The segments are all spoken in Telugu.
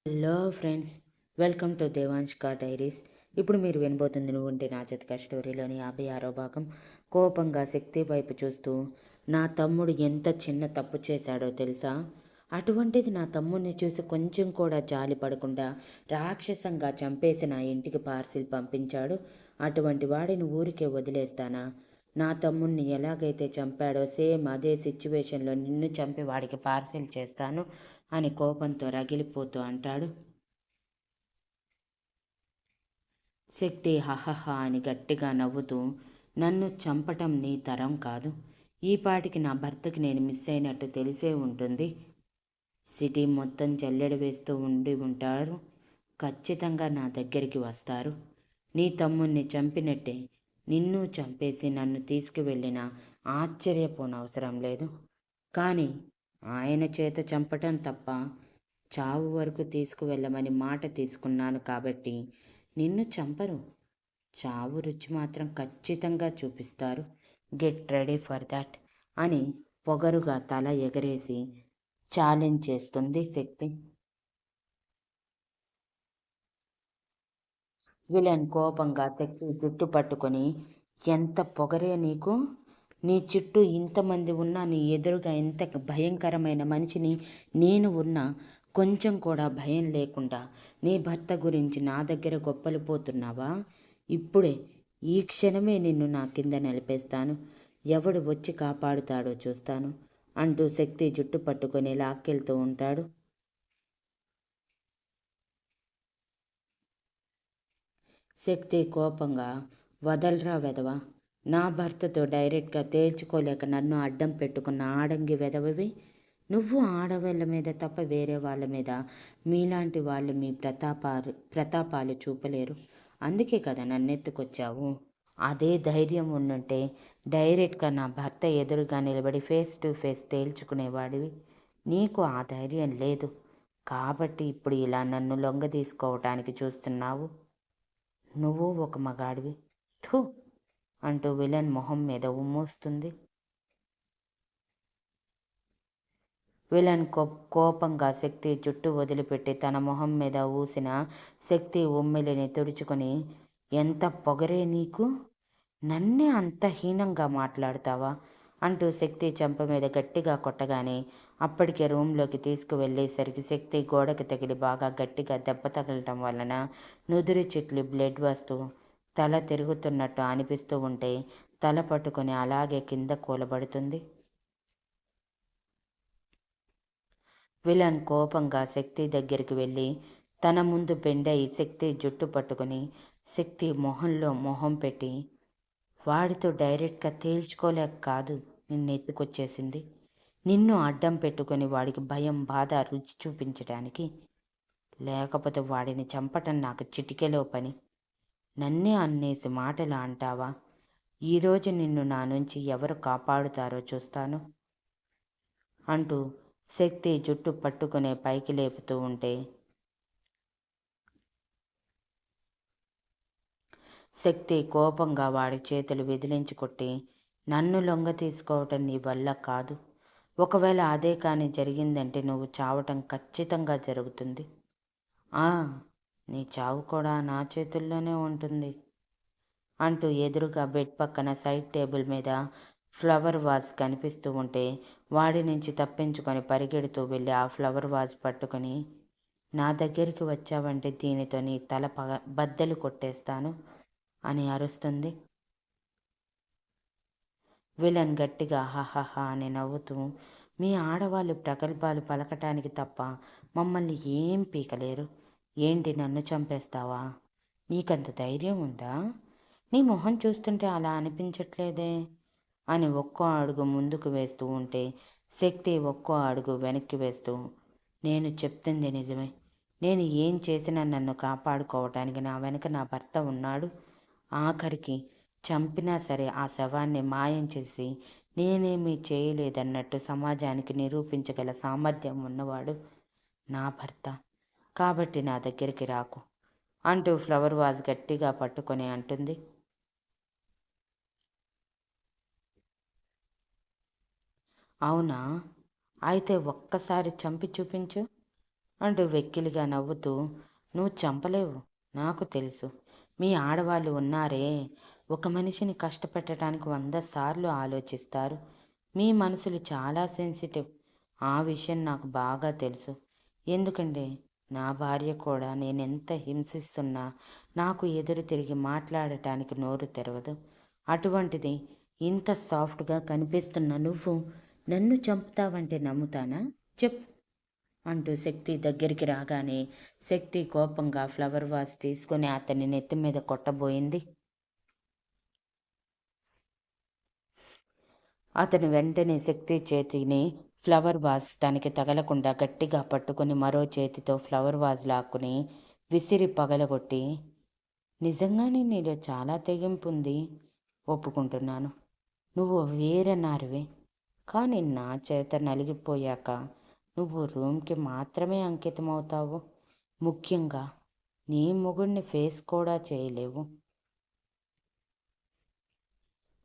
హలో ఫ్రెండ్స్, వెల్కమ్ టు దేవాంష్కా డైరీస్. ఇప్పుడు మీరు వినబోతుంది నువ్వుంటే నా జతక స్టోరీలోని 56వ భాగం. కోపంగా శక్తి వైపు చూస్తూ, నా తమ్ముడు ఎంత చిన్న తప్పు చేశాడో తెలుసా? అటువంటిది నా తమ్ముడిని చూసి కొంచెం కూడా జాలి పడకుండా రాక్షసంగా చంపేసి నా ఇంటికి పార్సిల్ పంపించాడు. అటువంటి వాడిని ఊరికే వదిలేస్తానా? నా తమ్ముడిని ఎలాగైతే చంపాడో సేమ్ అదే సిచ్యువేషన్లో నిన్ను చంపి వాడికి పార్సిల్ చేస్తాను అని కోపంతో రగిలిపోతూ అంటాడు. శక్తి హహహ అని గట్టిగా నవ్వుతూ, నన్ను చంపటం నీ తరం కాదు. ఈ పాటికి నా భర్తకి నేను మిస్ అయినట్టు తెలిసే ఉంటుంది. సిటీ మొత్తం జల్లెడ వేస్తూ ఉండి ఉంటారు. ఖచ్చితంగా నా దగ్గరికి వస్తారు. నీ తమ్ముణ్ణి చంపినట్టే నిన్ను చంపేసి నన్ను తీసుకువెళ్ళినా ఆశ్చర్యపోనవసరం లేదు. కానీ ఆయన చేత చంపటం తప్ప చావు వరకు తీసుకువెళ్ళమని మాట తీసుకున్నాను కాబట్టి నిన్ను చంపరు. చావు రుచి మాత్రం ఖచ్చితంగా చూపిస్తారు. గెట్ రెడీ ఫర్ దట్ అని పొగరుగా తల ఎగరేసి ఛాలెంజ్ చేస్తుంది శక్తి. విలన్ కోపంగా శక్తి జుట్టు పట్టుకొని, ఎంత పొగరే నీకు? నీ చుట్టూ ఇంతమంది ఉన్నా, నీ ఎదురుగా ఇంత భయంకరమైన మనిషిని నేను ఉన్నా కొంచెం కూడా భయం లేకుండా నీ భర్త గురించి నా దగ్గర గొప్పలు పోతున్నావా? ఇప్పుడే ఈ క్షణమే నిన్ను నా కింద నిలిపేస్తాను. ఎవడు వచ్చి కాపాడుతాడో చూస్తాను అంటూ శక్తి జుట్టు పట్టుకొని లాక్కెళ్తూ ఉంటాడు. శక్తి కోపంగా, వదలరా వెధవ! నా భర్తతో డైరెక్ట్గా తేల్చుకోలేక నన్ను అడ్డం పెట్టుకున్న ఆడంగి వెధవవి నువ్వు. ఆడవాళ్ళ మీద తప్ప వేరే వాళ్ళ మీద మీలాంటి వాళ్ళు మీ ప్రతాపాలు చూపలేరు. అందుకే కదా నన్నెత్తుకొచ్చావు. అదే ధైర్యం ఉండుంటే డైరెక్ట్గా నా భర్త ఎదురుగా నిలబడి ఫేస్ టు ఫేస్ తేల్చుకునేవాడివి. నీకు ఆ ధైర్యం లేదు కాబట్టి ఇప్పుడు ఇలా నన్ను లొంగ తీసుకోవటానికి చూస్తున్నావు. నువ్వు ఒక మగాడివి. థూ అంటూ విలన్ మొహం మీద ఉమ్మూస్తుంది. విలన్ కోపంగా శక్తి జుట్టు వదిలిపెట్టి తన మొహం మీద ఊసిన శక్తి ఉమ్మిలిని తుడుచుకొని, ఎంత పొగరే నీకు? నన్నే అంత హీనంగా మాట్లాడతావా అంటూ శక్తి చెంప మీద గట్టిగా కొట్టగానే అప్పటికే రూమ్లోకి తీసుకువెళ్ళేసరికి శక్తి గోడకి తగిలి బాగా గట్టిగా దెబ్బ తగలటం వలన నుదురు చిట్లి బ్లడ్ వస్తూ తల తిరుగుతున్నట్టు అనిపిస్తూ ఉంటే తల పట్టుకొని అలాగే కింద కూలబడుతుంది. విలన్ కోపంగా శక్తి దగ్గరికి వెళ్ళి తన ముందు బెండయి శక్తి జుట్టు పట్టుకుని శక్తి మొహంలో మొహం పెట్టి, వాడితో డైరెక్ట్గా తేల్చుకోలేక కాదు నిన్ను ఎత్తుకొచ్చేసింది. నిన్ను అడ్డం పెట్టుకొని వాడికి భయం బాధ రుచి చూపించడానికి. లేకపోతే వాడిని చంపటం నాకు చిటికెలో పని. నన్నే అన్నేసి మాటలు అంటావా? ఈరోజు నిన్ను నా నుంచి ఎవరు కాపాడుతారో చూస్తాను అంటూ శక్తి జుట్టు పట్టుకునే పైకి లేపుతూ ఉంటే శక్తి కోపంగా వాడి చేతులు విదిలించి కొట్టి, నన్ను లొంగ తీసుకోవటం నీ వల్ల కాదు. ఒకవేళ అదే కానీ జరిగిందంటే నువ్వు చావటం ఖచ్చితంగా జరుగుతుంది. నీ చావు కూడా నా చేతుల్లోనే ఉంటుంది అంటూ ఎదురుగా బెడ్ పక్కన సైడ్ టేబుల్ మీద ఫ్లవర్ వాజ్ కనిపిస్తూ ఉంటే వాడి నుంచి తప్పించుకొని పరిగెడుతూ వెళ్ళి ఆ ఫ్లవర్ వాజ్ పట్టుకొని, నా దగ్గరికి వచ్చావంటే దీనితో నీ తల బద్దలు కొట్టేస్తాను అని అరుస్తుంది. విలన్ గట్టిగా హహహ అని నవ్వుతూ, మీ ఆడవాళ్ళు ప్రగల్భాలు పలకటానికి తప్ప మమ్మల్ని ఏం పీకలేరు. ఏంటి నన్ను చంపేస్తావా? నీకంత ధైర్యం ఉందా? నీ మొహం చూస్తుంటే అలా అనిపించట్లేదే అని ఒక్కో అడుగు ముందుకు వేస్తూ ఉంటే శక్తి ఒక్కో అడుగు వెనక్కి వేస్తూ, నేను చెప్తుంది నిజమే. నేను ఏం చేసినా నన్ను కాపాడుకోవటానికి నా వెనక నా భర్త ఉన్నాడు. ఆఖరికి చంపినా సరే ఆ శవాన్ని మాయం చేసి నేనేమీ చేయలేదన్నట్టు సమాజానికి నిరూపించగల సామర్థ్యం ఉన్నవాడు నా భర్త. కాబట్టి నా దగ్గరికి రాకు అంటూ ఫ్లవర్ వాజ్ గట్టిగా పట్టుకొని అంటుంది. అవునా? అయితే ఒక్కసారి చంపి చూపించు అంటూ వెక్కిలిగా నవ్వుతూ, నువ్వు చంపలేవు, నాకు తెలుసు. మీ ఆడవాళ్ళు ఉన్నారే, ఒక మనిషిని కష్టపెట్టడానికి 100 సార్లు ఆలోచిస్తారు. మీ మనసులు చాలా సెన్సిటివ్. ఆ విషయం నాకు బాగా తెలుసు. ఎందుకంటే నా భార్య కూడా నేనెంత హింసిస్తున్నా నాకు ఎదురు తిరిగి మాట్లాడటానికి నోరు తెరవదు. అటువంటిది ఇంత సాఫ్ట్‌గా కనిపిస్తున్న నువ్వు నన్ను చంపుతావంటే నమ్ముతానా? చెప్పు. అంటూ శక్తి దగ్గరికి రాగానే శక్తి కోపంగా ఫ్లవర్ వాస్ తీసుకొని అతని నెత్తి మీద కొట్టబోయింది. అతను వెంటనే శక్తి చేతిని ఫ్లవర్ వాజ్ తనకి తగలకుండా గట్టిగా పట్టుకుని మరో చేతితో ఫ్లవర్ వాజ్ లాక్కుని విసిరి పగలగొట్టి, నిజంగానే నీలో చాలా తెగింపు ఉంది. ఒప్పుకుంటున్నాను. నువ్వు వీరనారివే. కానీ నా చేత నలిగిపోయాక నువ్వు రూమ్‌కి మాత్రమే అంకితమవుతావు. ముఖ్యంగా నీ మొగుడిని ఫేస్ కూడా చేయలేవు.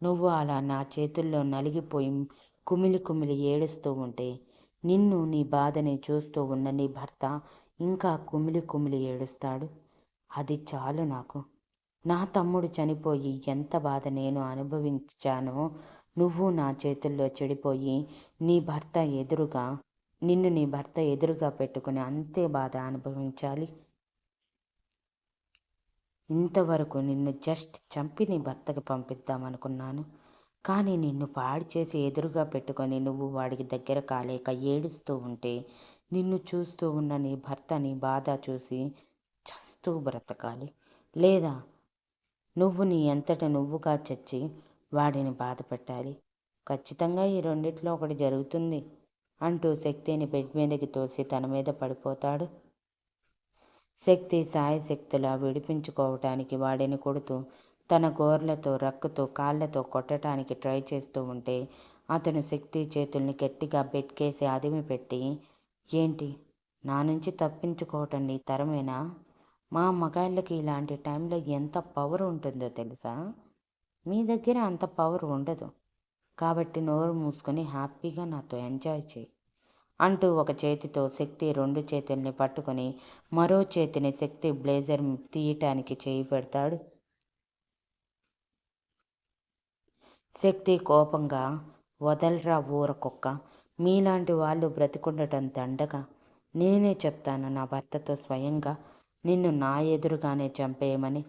నువ్వు అలా నా చేతుల్లో నలిగిపోయి కుమిలి కుమిలి ఏడుస్తూ ఉంటే నిన్ను నీ బాధని చూస్తూ ఉన్న నీ భర్త ఇంకా కుమిలి కుమిలి ఏడుస్తాడు. అది చాలు నాకు. నా తమ్ముడు చనిపోయి ఎంత బాధ నేను అనుభవించానో నువ్వు నా చేతుల్లో చెడిపోయి నీ భర్త ఎదురుగా నిన్ను నీ భర్త ఎదురుగా పెట్టుకుని అంతే బాధ అనుభవించాలి. ఇంతవరకు నిన్ను జస్ట్ చంపి నీ భర్తకి పంపిద్దామనుకున్నాను. కానీ నిన్ను పాడు చేసి ఎదురుగా పెట్టుకొని నువ్వు వాడికి దగ్గర కాలేక ఏడుస్తూ ఉంటే నిన్ను చూస్తూ ఉన్న నీ భర్త నీ బాధ చూసి చస్తూ బ్రతకాలి. లేదా నువ్వు నీ అంతట నువ్వుగా చచ్చి వాడిని బాధ పెట్టాలి. ఖచ్చితంగా ఈ రెండిట్లో ఒకటి జరుగుతుంది అంటూ శక్తిని బెడ్ మీదకి తోసి తన మీద పడిపోతాడు. శక్తి శాయశక్తులా విడిపించుకోవటానికి వాడిని కొడుతూ తన గోర్లతో రక్కుతూ కాళ్ళతో కొట్టడానికి ట్రై చేస్తూ ఉంటే అతను శక్తి చేతుల్ని గట్టిగా బెడ్కేసి అదిమి పెట్టి, ఏంటి నా నుంచి తప్పించుకోవటం నీ తరమేనా? మా మగాళ్ళకి ఇలాంటి టైంలో ఎంత పవర్ ఉంటుందో తెలుసా? మీ దగ్గర అంత పవర్ ఉండదు. కాబట్టి నోరు మూసుకొని హ్యాపీగా నాతో ఎంజాయ్ చేయి అంటూ ఒక చేతితో శక్తి 2 చేతుల్ని పట్టుకొని మరో చేతిని శక్తి బ్లేజర్ తీయటానికి చేయి పెడతాడు. శక్తి కోపంగా, వదల్రా ఊరకుక్క, మీలాంటి వాళ్ళు బ్రతికుండటం దండగా. నేనే చెప్తాను నా భర్తతో స్వయంగా నిన్ను నా ఎదురుగానే చంపేయమని.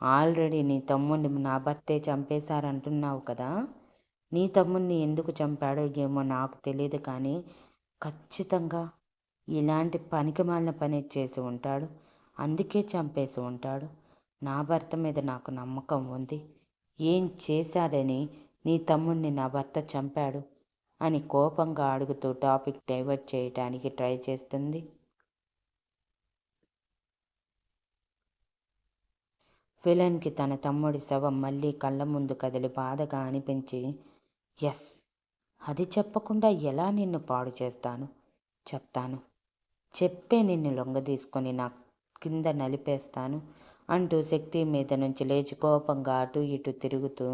ఆల్రెడీ నీ తమ్ముడిని నా భర్తే చంపేశారంటున్నావు కదా. నీ తమ్ముడిని ఎందుకు చంపాడో ఏమో నాకు తెలియదు కానీ ఖచ్చితంగా ఇలాంటి పనికిమాలిన పని చేసి ఉంటాడు. అందుకే చంపేసి ఉంటాడు. నా భర్త మీద నాకు నమ్మకం ఉంది. ఏం చేశాడని నీ తమ్ముడిని నా భర్త చంపాడు అని కోపంగా అడుగుతూ టాపిక్ డైవర్ట్ చేయటానికి ట్రై చేస్తుంది. విలన్కి తన తమ్ముడి శవం మళ్ళీ కళ్ళ ముందు కదిలి బాధగా అనిపించి, ఎస్, అది చెప్పకుండా ఎలా నిన్ను పాడు చేస్తాను చెప్తాను. చెప్పే నిన్ను లొంగదీసుకొని నా కింద నలిపేస్తాను అంటూ శక్తి మీద నుంచి లేచి కోపంగా అటు ఇటు తిరుగుతూ,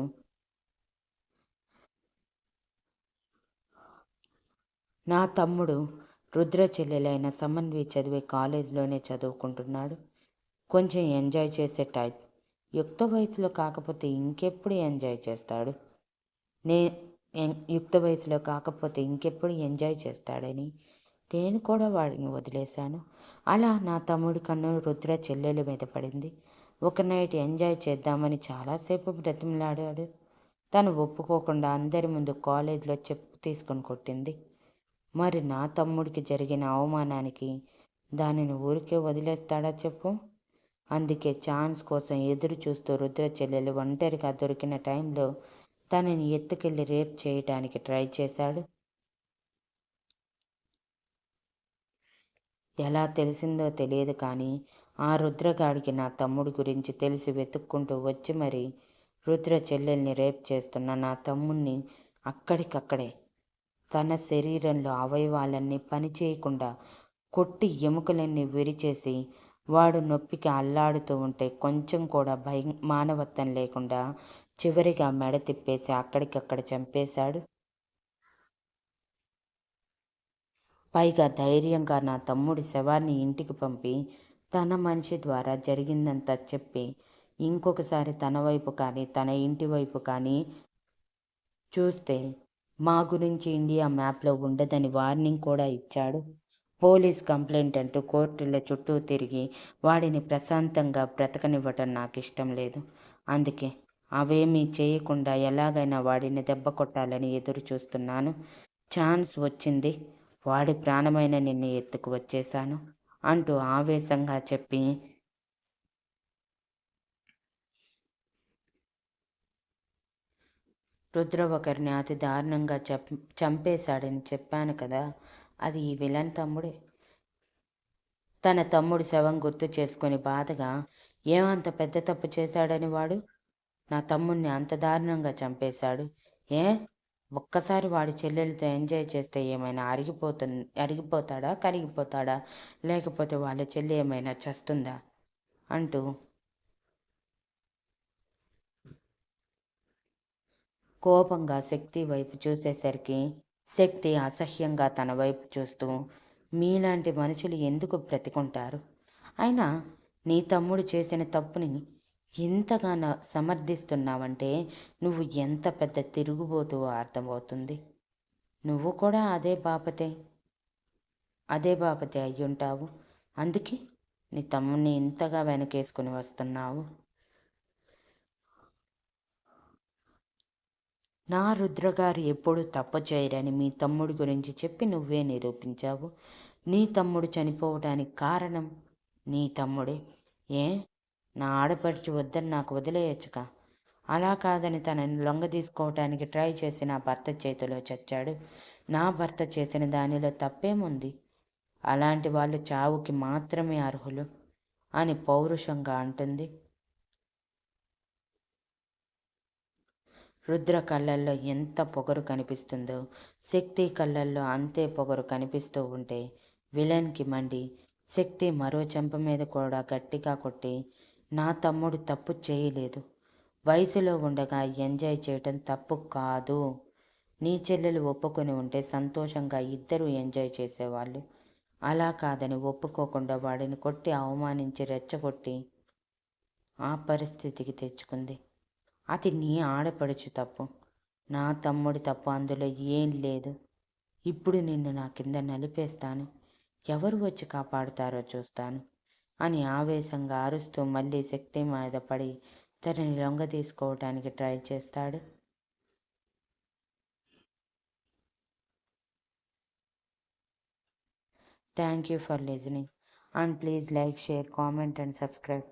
నా తమ్ముడు రుద్ర చెల్లెలైన సమన్వి చదివే కాలేజీలోనే చదువుకుంటున్నాడు. కొంచెం ఎంజాయ్ చేసే టైప్. యుక్త వయసులో కాకపోతే ఇంకెప్పుడు ఎంజాయ్ చేస్తాడు? నే యుక్త వయసులో కాకపోతే ఇంకెప్పుడు ఎంజాయ్ చేస్తాడని నేను కూడా వాడిని వదిలేశాను. అలా నా తమ్ముడి కన్ను రుద్ర చెల్లెల మీద పడింది. ఒక నైట్ ఎంజాయ్ చేద్దామని చాలాసేపు బ్రతిమలాడాడు. తను ఒప్పుకోకుండా అందరి ముందు కాలేజీలో చెప్పు తీసుకొని కొట్టింది. మరి నా తమ్ముడికి జరిగిన అవమానానికి దానిని ఊరికే వదిలేస్తాడా చెప్పు? అందుకే ఛాన్స్ కోసం ఎదురు చూస్తూ రుద్ర చెల్లెలు ఒంటరిగా దొరికిన టైంలో తనని ఎత్తుకెళ్ళి రేప్ చేయటానికి ట్రై చేశాడు. ఎలా తెలిసిందో తెలియదు కానీ ఆ రుద్రగాడికి నా తమ్ముడి గురించి తెలిసి వెతుక్కుంటూ వచ్చి మరి రుద్ర చెల్లెల్ని రేప్ చేస్తున్న నా తమ్ముణ్ణి అక్కడికక్కడే తన శరీరంలో అవయవాలన్నీ పనిచేయకుండా కొట్టి ఎముకలన్నీ విరిచేసి వాడు నొప్పికి అల్లాడుతూ ఉంటే కొంచెం కూడా మానవత్వం లేకుండా చివరిగా మెడ తిప్పేసి అక్కడికక్కడ చంపేశాడు. పైగా ధైర్యంగా నా తమ్ముడి శవాన్ని ఇంటికి పంపి తన మనిషి ద్వారా జరిగిందంతా చెప్పి ఇంకొకసారి తన వైపు కానీ తన ఇంటి వైపు కానీ చూస్తే మా గురించి ఇండియా మ్యాప్లో ఉండదని వార్నింగ్ కూడా ఇచ్చాడు. పోలీస్ కంప్లైంట్ అంటూ కోర్టుల చుట్టూ తిరిగి వాడిని ప్రశాంతంగా బ్రతకనివ్వటం నాకు ఇష్టం లేదు. అందుకే అవేమీ చేయకుండా ఎలాగైనా వాడిని దెబ్బ కొట్టాలని ఎదురు చూస్తున్నాను. ఛాన్స్ వచ్చింది, వాడి ప్రాణమైన నిన్ను ఎత్తుకు వచ్చేశాను అంటూ ఆవేశంగా చెప్పి రుద్ర ఒకరిని అతి దారుణంగా చంపేశాడని చెప్పాను కదా, అది ఈ విలన్ తమ్ముడే. తన తమ్ముడి శవం గుర్తు చేసుకొని బాధగా, ఏమంత పెద్ద తప్పు చేశాడని వాడు నా తమ్ముడిని అంత దారుణంగా చంపేశాడు? ఏ ఒక్కసారి వాడి చెల్లెలతో ఎంజాయ్ చేస్తే ఏమైనా అరిగిపోతాడా, కరిగిపోతాడా, లేకపోతే వాళ్ళ చెల్లి ఏమైనా చస్తుందా అంటూ కోపంగా శక్తి వైపు చూసేసరికి శక్తి అసహ్యంగా తన వైపు చూస్తూ, మీలాంటి మనుషులు ఎందుకు బ్రతికుంటారు? అయినా నీ తమ్ముడు చేసిన తప్పుని ఇంతగా సమర్థిస్తున్నావంటే నువ్వు ఎంత పెద్ద తిరుగుబోతువో అర్థమవుతుంది. నువ్వు కూడా అదే బాపతే అయ్యుంటావు. అందుకే నీ తమ్ముడిని ఇంతగా వెనకేసుకుని వస్తున్నావు. నా రుద్రగారు ఎప్పుడూ తప్పు చేయరని మీ తమ్ముడి గురించి చెప్పి నువ్వే నిరూపించావు. నీ తమ్ముడు చనిపోవటానికి కారణం నీ తమ్ముడే. ఏ నా ఆడపడుచు వద్దని నాకు వదిలేయచ్చుగా. అలా కాదని తనని లొంగ తీసుకోవటానికి ట్రై చేసి నా భర్త చేతిలో చచ్చాడు. నా భర్త చేసిన దానిలో తప్పేముంది? అలాంటి వాళ్ళు చావుకి మాత్రమే అర్హులు అని పౌరుషంగా అంటుంది. రుద్ర కళ్ళల్లో ఎంత పొగరు కనిపిస్తుందో శక్తి కళ్ళల్లో అంతే పొగరు కనిపిస్తూ ఉంటే విలన్కి మండి శక్తి మరో చెంప మీద కూడా గట్టిగా కొట్టి, నా తమ్ముడు తప్పు చేయలేదు, వయసులో ఉండగా ఎంజాయ్ చేయటం తప్పు కాదు, నీ చెల్లెలు ఒప్పుకొని ఉంటే సంతోషంగా ఇద్దరూ ఎంజాయ్ చేసేవాళ్ళు, అలా కాదని ఒప్పుకోకుండా వాడిని కొట్టి అవమానించి రెచ్చగొట్టి ఆ పరిస్థితికి తెచ్చుకుంది. అది నీ ఆడపడుచు తప్పు, నా తమ్ముడి తప్పు అందులో ఏం లేదు. ఇప్పుడు నిన్ను నా కింద నలిపేస్తాను, ఎవరు వచ్చి కాపాడుతారో చూస్తాను అని ఆవేశంగా అరుస్తూ మళ్ళీ శక్తి మీద పడి తనని లొంగ తీసుకోవటానికి ట్రై చేస్తాడు. Thank you for listening and please like, share, comment and subscribe.